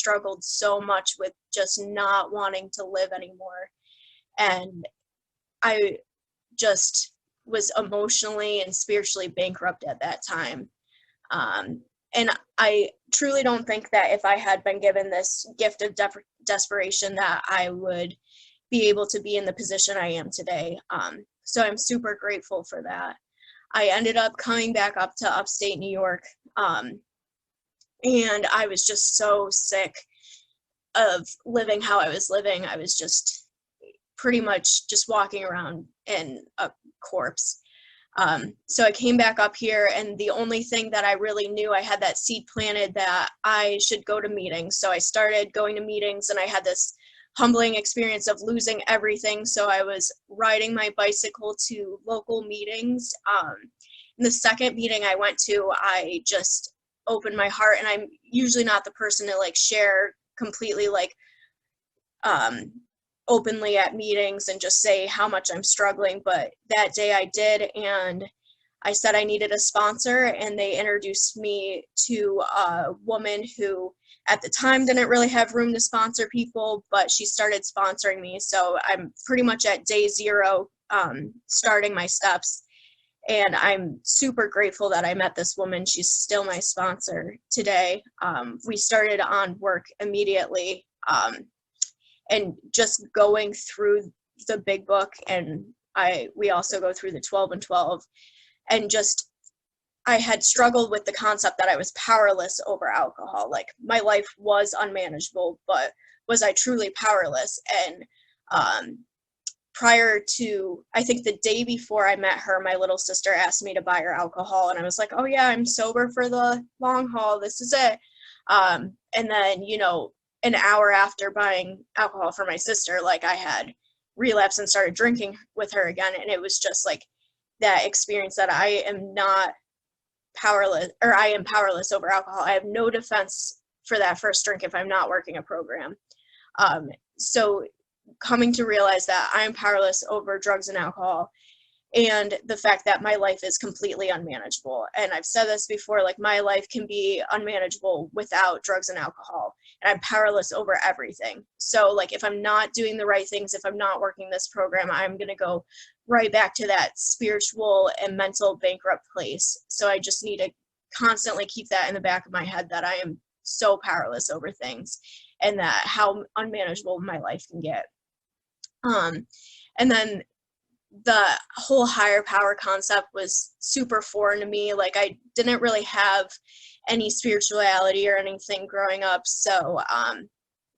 struggled so much with just not wanting to live anymore. And I just was emotionally and spiritually bankrupt at that time. And I truly don't think that if I had been given this gift of desperation that I would be able to be in the position I am today. So I'm super grateful for that. I ended up coming back up to upstate New York, and I was just so sick of living how I was living. I was just pretty much just walking around in a corpse. So I came back up here, and the only thing that I really knew, I had that seed planted that I should go to meetings. So I started going to meetings, and I had this humbling experience of losing everything. So I was riding my bicycle to local meetings. In the second meeting I went to, I just opened my heart, and I'm usually not the person to like share completely like openly at meetings and just say how much I'm struggling, but that day I did, and I said I needed a sponsor, and they introduced me to a woman who at the time didn't really have room to sponsor people, but she started sponsoring me. So I'm pretty much at day zero, starting my steps, and I'm super grateful that I met this woman. She's still my sponsor today. We started on work immediately, and just going through the big book, and we also go through the 12 and 12, and just I had struggled with the concept that I was powerless over alcohol. Like my life was unmanageable, but was I truly powerless? And prior to, I think the day before I met her, my little sister asked me to buy her alcohol, and I was like, oh yeah, I'm sober for the long haul, this is it. And then, you know, an hour after buying alcohol for my sister, like I had relapsed and started drinking with her again. And it was just like that experience that I am not powerless, or I am powerless over alcohol. I have no defense for that first drink if I'm not working a program. So coming to realize that I am powerless over drugs and alcohol, and the fact that my life is completely unmanageable. And I've said this before, like my life can be unmanageable without drugs and alcohol, and I'm powerless over everything. So like if I'm not doing the right things, if I'm not working this program, I'm going to go right back to that spiritual and mental bankrupt place. So I just need to constantly keep that in the back of my head, that I am so powerless over things, and that how unmanageable my life can get. And then the whole higher power concept was super foreign to me. Like I didn't really have any spirituality or anything growing up. So,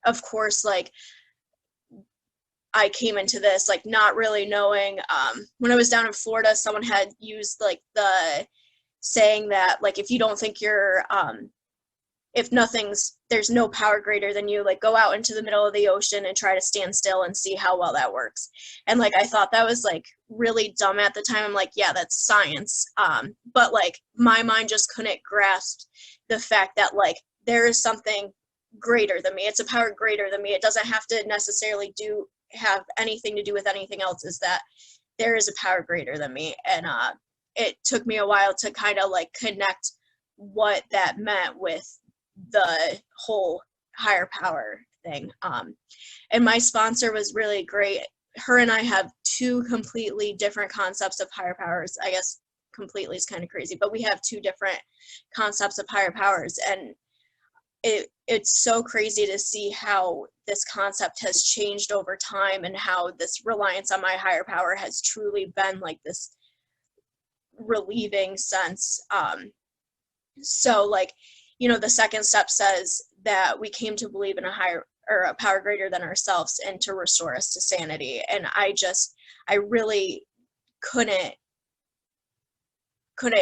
of course, like I came into this, like not really knowing, when I was down in Florida, someone had used like the saying that like, if you don't think you're, there's no power greater than you, like go out into the middle of the ocean and try to stand still and see how well that works. And like, I thought that was like really dumb at the time. I'm like, yeah, that's science. But like my mind just couldn't grasp the fact that like there is something greater than me. It's a power greater than me. It doesn't have to necessarily have anything to do with anything else. Is that there is a power greater than me. And it took me a while to kind of like connect what that meant with the whole higher power thing. And my sponsor was really great. Her and I have two completely different concepts of higher powers. I guess completely is kind of crazy, but we have two different concepts of higher powers. And it's so crazy to see how this concept has changed over time, and how this reliance on my higher power has truly been like this relieving sense. So like, you know, the second step says that we came to believe in a higher, or a power greater than ourselves, and to restore us to sanity. And I really couldn't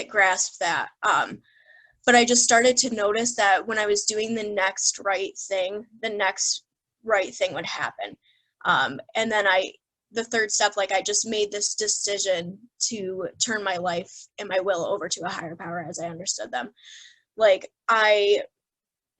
grasp that. But I just started to notice that when I was doing the next right thing would happen. And then the third step, like I just made this decision to turn my life and my will over to a higher power as I understood them. Like I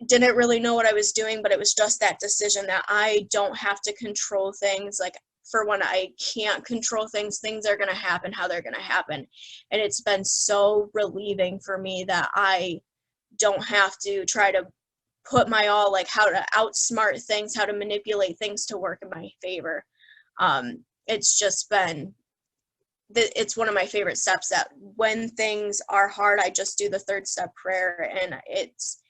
didn't really know what I was doing, but it was just that decision that I don't have to control things. Like for when I can't control things are going to happen how they're going to happen. And it's been so relieving for me that I don't have to try to put my all, like how to outsmart things, how to manipulate things to work in my favor. It's just been, it's one of my favorite steps, that when things are hard, I just do the third step prayer, and it's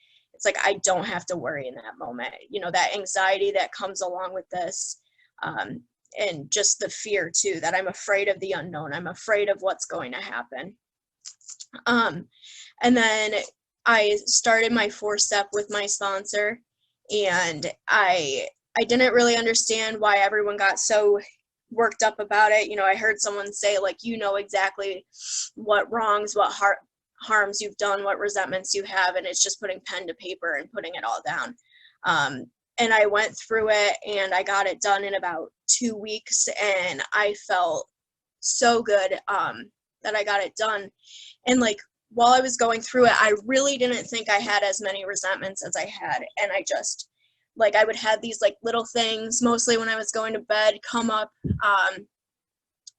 like I don't have to worry in that moment. You know, that anxiety that comes along with this, and just the fear too, that I'm afraid of the unknown. I'm afraid of what's going to happen. And then I started my 4-step with my sponsor, and I didn't really understand why everyone got so worked up about it. You know, I heard someone say, like, you know exactly what wrongs, what harms you've done, what resentments you have, and it's just putting pen to paper and putting it all down. And I went through it, and I got it done in about 2 weeks, and I felt so good that I got it done. And like, while I was going through it, I really didn't think I had as many resentments as I had. And I just, like, I would have these like little things, mostly when I was going to bed, come up.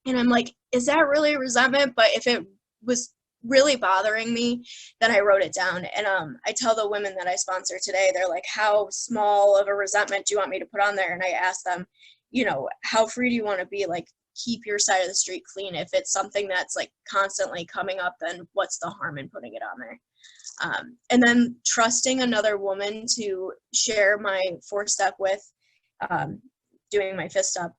And I'm like, is that really resentment? But if it was really bothering me, then I wrote it down. And I tell the women that I sponsor today, they're like, how small of a resentment do you want me to put on there? And I ask them, you know, how free do you want to be? Like, keep your side of the street clean. If it's something that's like constantly coming up, then what's the harm in putting it on there? And then trusting another woman to share my 4-step with, doing my 5th-step,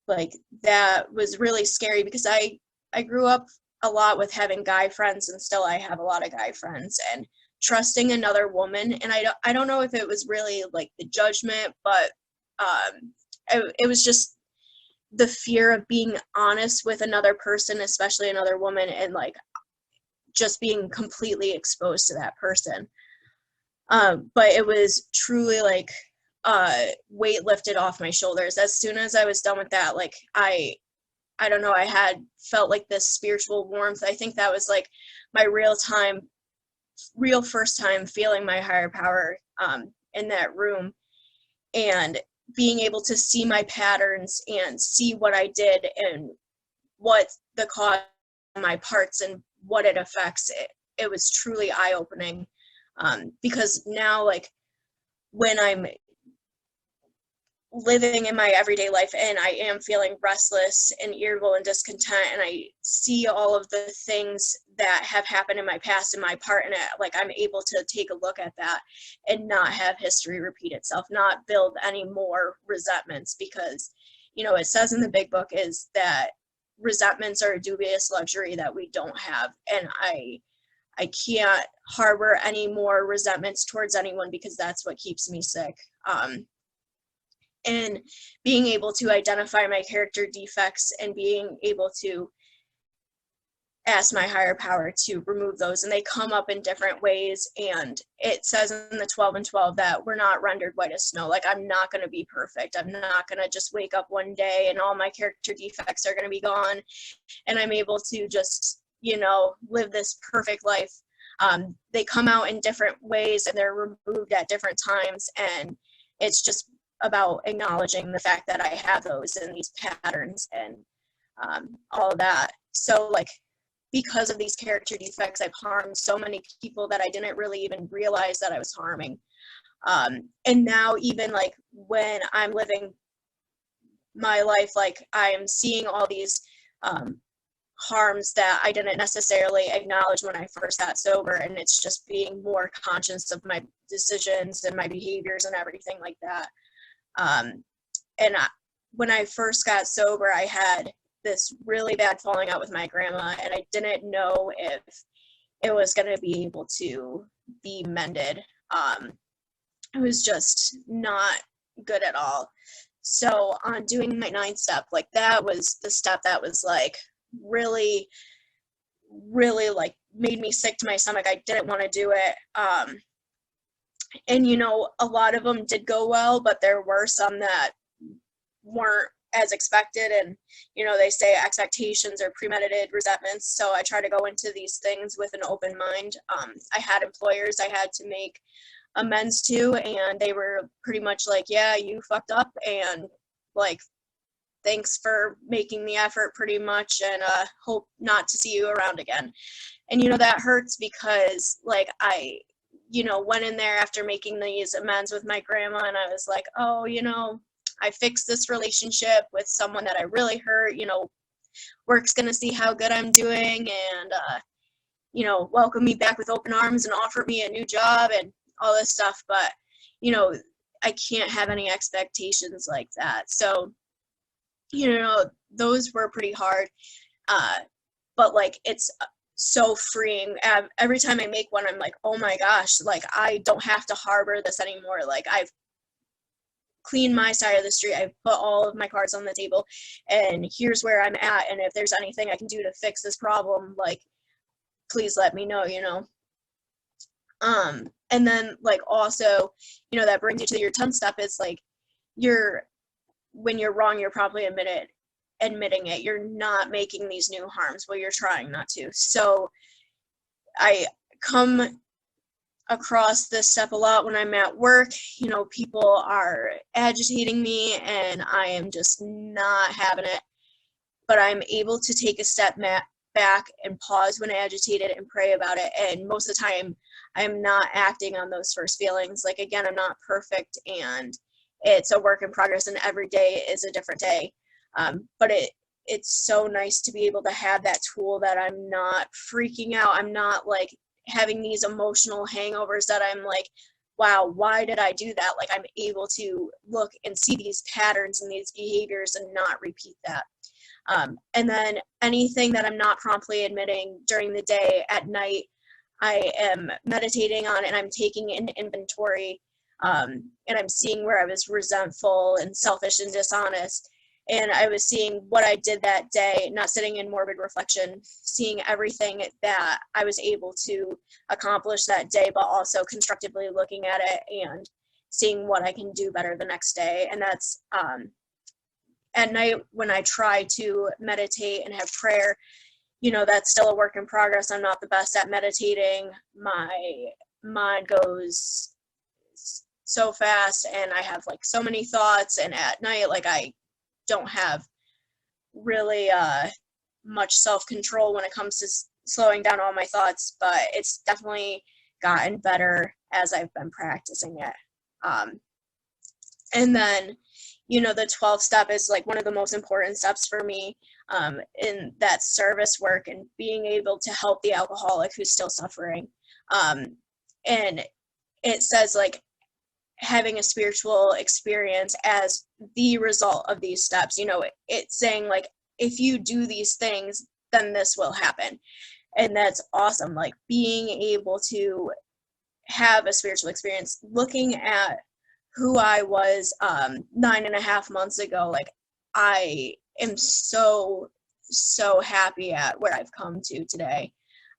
like that was really scary, because I grew up a lot with having guy friends, and still I have a lot of guy friends, and trusting another woman. And I don't know if it was really like the judgment, but it was just the fear of being honest with another person, especially another woman, and like just being completely exposed to that person. But it was truly like weight lifted off my shoulders as soon as I was done with that. Like I don't know, I had felt like this spiritual warmth. I think that was like my real first time feeling my higher power in that room, and being able to see my patterns and see what I did and what the cause of my parts and what it affects. It was truly eye-opening, because now, like, when I'm living in my everyday life and I am feeling restless and irritable and discontent, and I see all of the things that have happened in my past and my part in it, like, I'm able to take a look at that and not have history repeat itself, not build any more resentments, because, you know, it says in the big book is that resentments are a dubious luxury that we don't have. And I can't harbor any more resentments towards anyone, because that's what keeps me sick. And being able to identify my character defects and being able to ask my higher power to remove those, and they come up in different ways. And it says in the 12 and 12 that we're not rendered white as snow. Like, I'm not going to be perfect. I'm not going to just wake up one day and all my character defects are going to be gone and I'm able to just, you know, live this perfect life. They come out in different ways and they're removed at different times, and it's just about acknowledging the fact that I have those and these patterns and all of that. So, like, because of these character defects, I've harmed so many people that I didn't really even realize that I was harming. And now, even like when I'm living my life, like, I'm seeing all these harms that I didn't necessarily acknowledge when I first got sober, and it's just being more conscious of my decisions and my behaviors and everything like that. When I first got sober, I had this really bad falling out with my grandma, and I didn't know if it was going to be able to be mended. It was just not good at all. So on doing my 9th step, like, that was the step that was like really, really like made me sick to my stomach. I didn't want to do it. And, you know, a lot of them did go well, but there were some that weren't as expected. And, you know, they say expectations are premeditated resentments. So I try to go into these things with an open mind. I had employers I had to make amends to, and they were pretty much like, yeah, you fucked up, and like, thanks for making the effort, pretty much, and hope not to see you around again. And, you know, that hurts, because like, went in there after making these amends with my grandma, and I was like, oh, I fixed this relationship with someone that I really hurt. Work's going to see how good I'm doing and, welcome me back with open arms and offer me a new job and all this stuff. But, I can't have any expectations like that. So, those were pretty hard. But like, it's so freeing. Every time I make one, I'm like, oh my gosh, like I don't have to harbor this anymore. Like I've cleaned my side of the street. I've put all of my cards on the table and here's where I'm at. And if there's anything I can do to fix this problem, like, please let me know, And then like also, that brings you to your 10th step is like, when you're wrong, you're probably admitting it. You're not making these new harms. Well, you're trying not to. So I come across this step a lot when I'm at work. People are agitating me and I am just not having it. But I'm able to take a step back and pause when agitated and pray about it. And most of the time, I'm not acting on those first feelings. Like, again, I'm not perfect and it's a work in progress and every day is a different day. But it's so nice to be able to have that tool that I'm not freaking out. I'm not like having these emotional hangovers that I'm like, wow, why did I do that? Like I'm able to look and see these patterns and these behaviors and not repeat that. And then anything that I'm not promptly admitting during the day, at night, I am meditating on and I'm taking an inventory, and I'm seeing where I was resentful and selfish and dishonest. And I was seeing what I did that day, not sitting in morbid reflection, seeing everything that I was able to accomplish that day, but also constructively looking at it and seeing what I can do better the next day. And that's at night when I try to meditate and have prayer, that's still a work in progress. I'm not the best at meditating. My mind goes so fast and I have like so many thoughts. And at night, like I don't have really much self-control when it comes to slowing down all my thoughts, but it's definitely gotten better as I've been practicing it. And then, the 12th step is like one of the most important steps for me in that service work and being able to help the alcoholic who's still suffering. And it says like, having a spiritual experience as the result of these steps. It's saying like, if you do these things, then this will happen. And that's awesome. Like being able to have a spiritual experience, looking at who I was 9.5 months ago, like I am so happy at where I've come to today.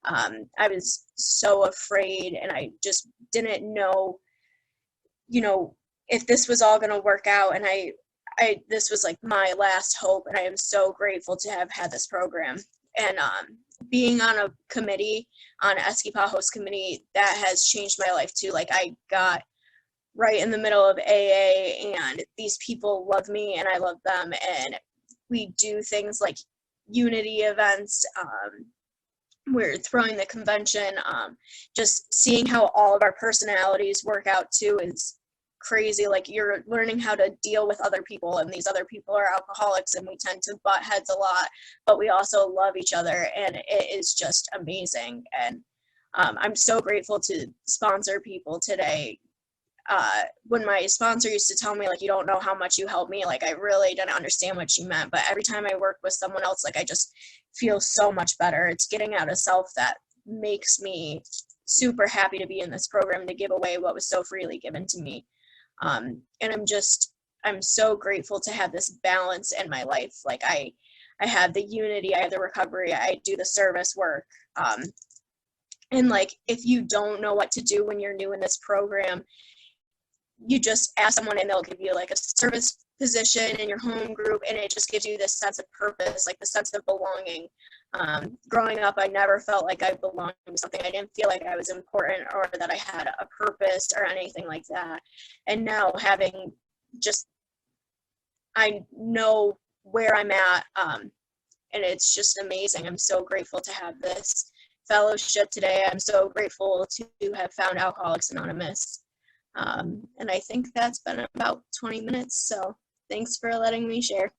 I was so afraid and I just didn't know if this was all going to work out. And this was like my last hope. And I am so grateful to have had this program. And being on a committee, on Esquipa host committee, that has changed my life too. Like I got right in the middle of AA and these people love me and I love them. And we do things like unity events. We're throwing the convention. Just seeing how all of our personalities work out too is crazy. Like you're learning how to deal with other people, and these other people are alcoholics and we tend to butt heads a lot, but we also love each other and it is just amazing. And I'm so grateful to sponsor people today. When my sponsor used to tell me like, you don't know how much you helped me, like I really didn't understand what she meant, but every time I work with someone else, like I just feel so much better. It's getting out of self that makes me super happy to be in this program, to give away what was so freely given to me. And I'm so grateful to have this balance in my life. Like I have the unity, I have the recovery, I do the service work. And like, if you don't know what to do when you're new in this program, you just ask someone and they'll give you like a service position in your home group, and it just gives you this sense of purpose, like the sense of belonging. Growing up, I never felt like I belonged to something. I didn't feel like I was important or that I had a purpose or anything like that. And now I know where I'm at, and it's just amazing. I'm so grateful to have this fellowship today. I'm so grateful to have found Alcoholics Anonymous. And I think that's been about 20 minutes. So thanks for letting me share.